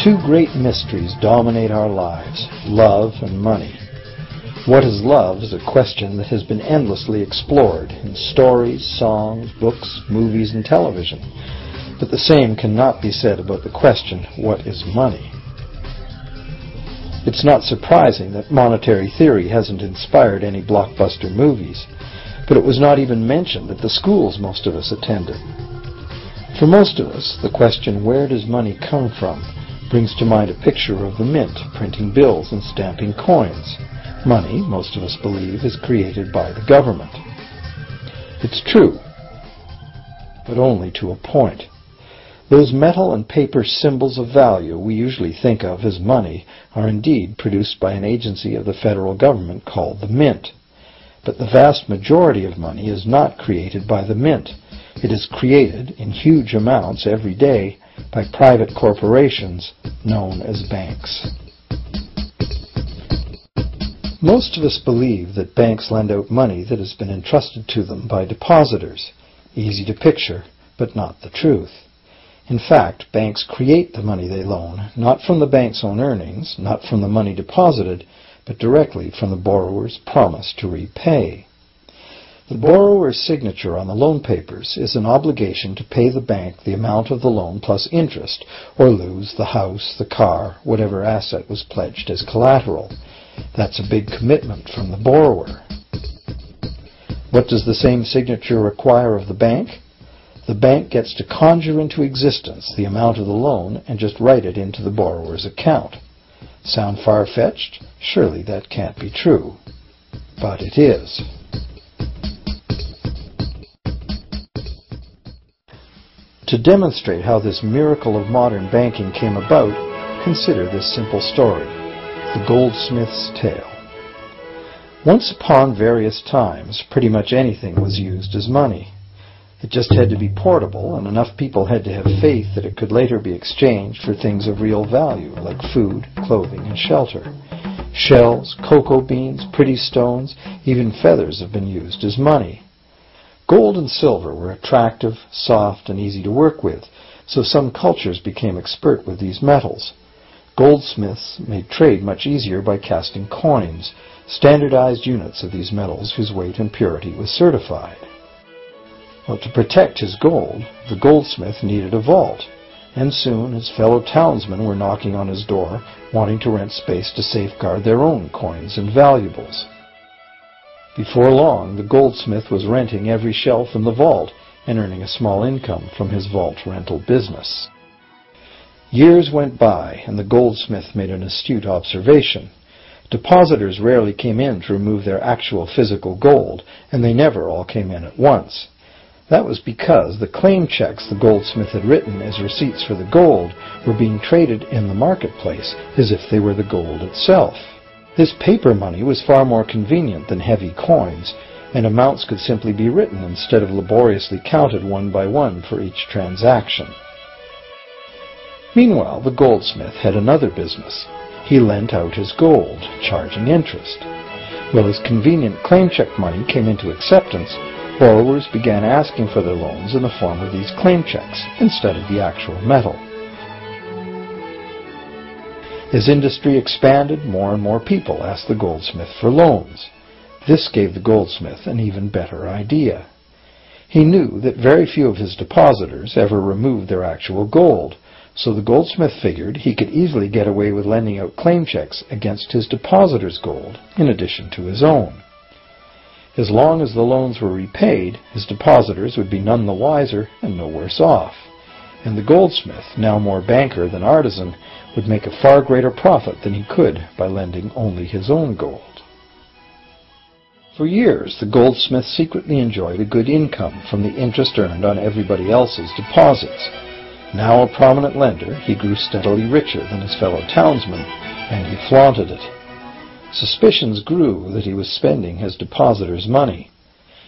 Two great mysteries dominate our lives: love and money. What is love is a question that has been endlessly explored in stories, songs, books, movies, and television. But the same cannot be said about the question, what is money? It's not surprising that monetary theory hasn't inspired any blockbuster movies, but it was not even mentioned at the schools most of us attended. For most of us, the question, where does money come from, brings to mind a picture of the mint printing bills and stamping coins. Money, most of us believe, is created by the government. It's true, but only to a point. Those metal and paper symbols of value we usually think of as money are indeed produced by an agency of the federal government called the Mint. But the vast majority of money is not created by the Mint. It is created in huge amounts every day by private corporations known as banks. Most of us believe that banks lend out money that has been entrusted to them by depositors. Easy to picture, but not the truth. In fact, banks create the money they loan, not from the bank's own earnings, not from the money deposited, but directly from the borrower's promise to repay. The borrower's signature on the loan papers is an obligation to pay the bank the amount of the loan plus interest, or lose the house, the car, whatever asset was pledged as collateral. That's a big commitment from the borrower. What does the same signature require of the bank? The bank gets to conjure into existence the amount of the loan and just write it into the borrower's account. Sound far-fetched? Surely that can't be true. But it is. To demonstrate how this miracle of modern banking came about, consider this simple story: the goldsmith's tale. Once upon various times, pretty much anything was used as money. It just had to be portable, and enough people had to have faith that it could later be exchanged for things of real value, like food, clothing, and shelter. Shells, cocoa beans, pretty stones, even feathers have been used as money. Gold and silver were attractive, soft, and easy to work with, so some cultures became expert with these metals. Goldsmiths made trade much easier by casting coins, standardized units of these metals whose weight and purity was certified. Well, to protect his gold, the goldsmith needed a vault, and soon his fellow townsmen were knocking on his door, wanting to rent space to safeguard their own coins and valuables. Before long, the goldsmith was renting every shelf in the vault and earning a small income from his vault rental business. Years went by, and the goldsmith made an astute observation. Depositors rarely came in to remove their actual physical gold, and they never all came in at once. That was because the claim checks the goldsmith had written as receipts for the gold were being traded in the marketplace as if they were the gold itself. This paper money was far more convenient than heavy coins, and amounts could simply be written instead of laboriously counted one by one for each transaction. Meanwhile, the goldsmith had another business. He lent out his gold, charging interest. Well, as convenient claim check money came into acceptance, borrowers began asking for their loans in the form of these claim checks instead of the actual metal. As industry expanded, more and more people asked the goldsmith for loans. This gave the goldsmith an even better idea. He knew that very few of his depositors ever removed their actual gold, so the goldsmith figured he could easily get away with lending out claim checks against his depositors' gold, in addition to his own. As long as the loans were repaid, his depositors would be none the wiser and no worse off. And the goldsmith, now more banker than artisan, would make a far greater profit than he could by lending only his own gold. For years, the goldsmith secretly enjoyed a good income from the interest earned on everybody else's deposits. Now a prominent lender, he grew steadily richer than his fellow townsmen, and he flaunted it. Suspicions grew that he was spending his depositors' money.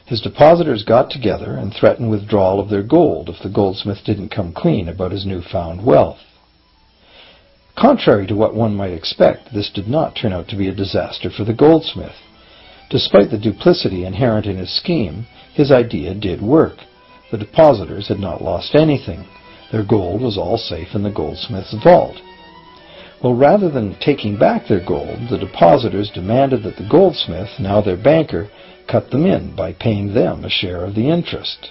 His depositors got together and threatened withdrawal of their gold if the goldsmith didn't come clean about his newfound wealth. Contrary to what one might expect, this did not turn out to be a disaster for the goldsmith. Despite the duplicity inherent in his scheme, his idea did work. The depositors had not lost anything. Their gold was all safe in the goldsmith's vault. Well, rather than taking back their gold, the depositors demanded that the goldsmith, now their banker, cut them in by paying them a share of the interest.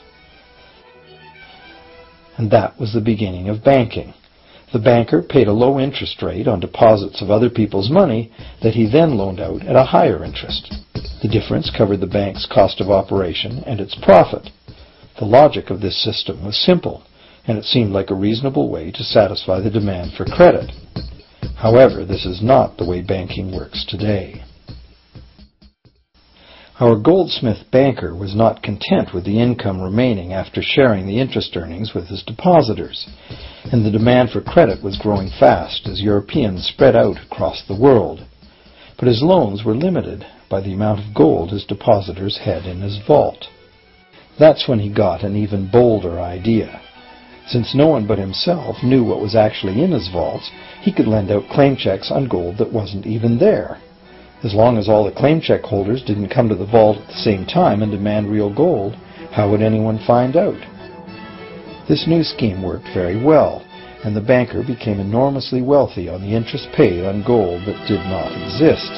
And that was the beginning of banking. The banker paid a low interest rate on deposits of other people's money that he then loaned out at a higher interest. The difference covered the bank's cost of operation and its profit. The logic of this system was simple, and it seemed like a reasonable way to satisfy the demand for credit. However, this is not the way banking works today. Our goldsmith banker was not content with the income remaining after sharing the interest earnings with his depositors, and the demand for credit was growing fast as Europeans spread out across the world. But his loans were limited by the amount of gold his depositors had in his vault. That's when he got an even bolder idea. Since no one but himself knew what was actually in his vaults, he could lend out claim checks on gold that wasn't even there. As long as all the claim check holders didn't come to the vault at the same time and demand real gold, how would anyone find out? This new scheme worked very well, and the banker became enormously wealthy on the interest paid on gold that did not exist.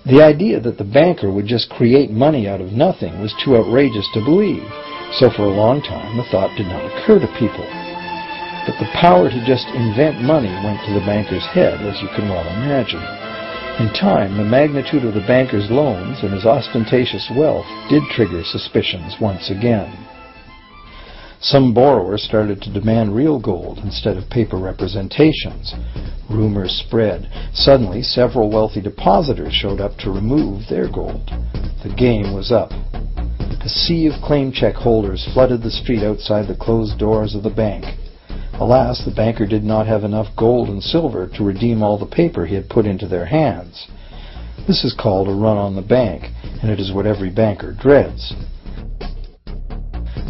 The idea that the banker would just create money out of nothing was too outrageous to believe, so for a long time the thought did not occur to people. But the power to just invent money went to the banker's head, as you can well imagine. In time, the magnitude of the banker's loans and his ostentatious wealth did trigger suspicions once again. Some borrowers started to demand real gold instead of paper representations. Rumors spread. Suddenly, several wealthy depositors showed up to remove their gold. The game was up. A sea of claim check holders flooded the street outside the closed doors of the bank. Alas, the banker did not have enough gold and silver to redeem all the paper he had put into their hands. This is called a run on the bank, and it is what every banker dreads.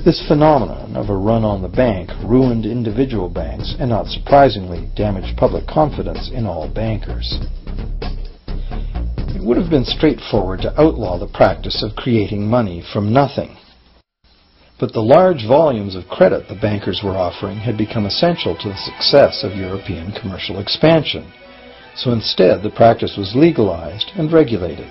This phenomenon of a run on the bank ruined individual banks and, not surprisingly, damaged public confidence in all bankers. It would have been straightforward to outlaw the practice of creating money from nothing. But the large volumes of credit the bankers were offering had become essential to the success of European commercial expansion. So instead, the practice was legalized and regulated.